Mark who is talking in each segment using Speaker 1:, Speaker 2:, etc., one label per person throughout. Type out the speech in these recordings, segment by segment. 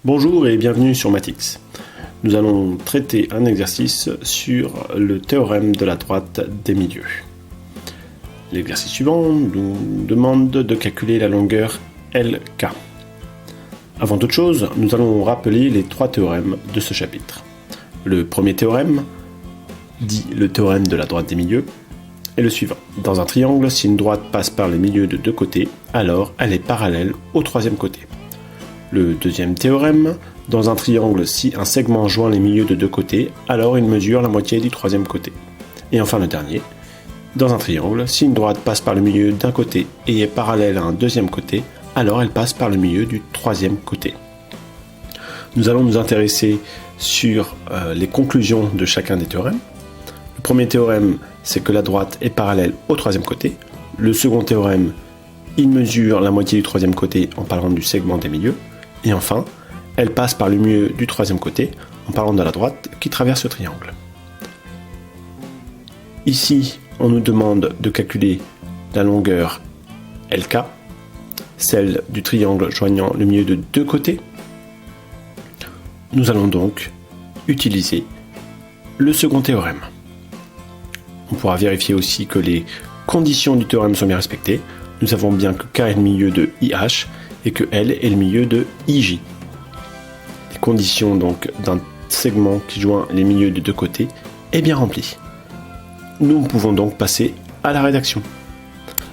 Speaker 1: Bonjour et bienvenue sur Matix. Nous allons traiter un exercice sur le théorème de la droite des milieux. L'exercice suivant nous demande de calculer la longueur LK. Avant toute chose, nous allons rappeler les trois théorèmes de ce chapitre. Le premier théorème, dit le théorème de la droite des milieux, est le suivant. Dans un triangle, si une droite passe par les milieux de deux côtés, alors elle est parallèle au troisième côté. Le deuxième théorème, dans un triangle, si un segment joint les milieux de deux côtés, alors il mesure la moitié du troisième côté. Et enfin le dernier, dans un triangle, si une droite passe par le milieu d'un côté et est parallèle à un deuxième côté, alors elle passe par le milieu du troisième côté. Nous allons nous intéresser sur les conclusions de chacun des théorèmes. Le premier théorème, c'est que la droite est parallèle au troisième côté. Le second théorème, il mesure la moitié du troisième côté en parlant du segment des milieux. Et enfin, elle passe par le milieu du troisième côté en parlant de la droite qui traverse le triangle. Ici, on nous demande de calculer la longueur LK, celle du triangle joignant le milieu de deux côtés. Nous allons donc utiliser le second théorème. On pourra vérifier aussi que les conditions du théorème sont bien respectées. Nous savons bien que K est le milieu de IH et que L est le milieu de IJ. Les conditions donc d'un segment qui joint les milieux de deux côtés est bien remplies. Nous pouvons donc passer à la rédaction.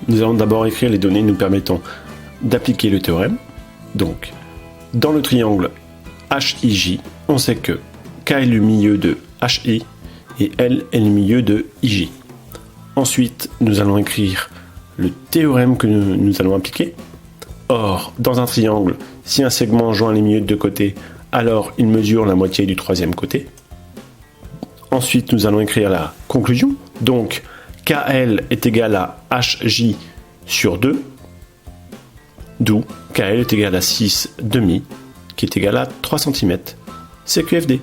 Speaker 1: Nous allons d'abord écrire les données nous permettant d'appliquer le théorème. Donc, dans le triangle HIJ, on sait que K est le milieu de HI et L est le milieu de IJ. Ensuite, nous allons écrire le théorème que nous allons appliquer. Or, dans un triangle, si un segment joint les milieux de deux côtés, alors il mesure la moitié du troisième côté. Ensuite, nous allons écrire la conclusion. Donc, KL est égal à HJ sur 2, d'où KL est égal à 6,5, qui est égal à 3 cm. C'est QFD.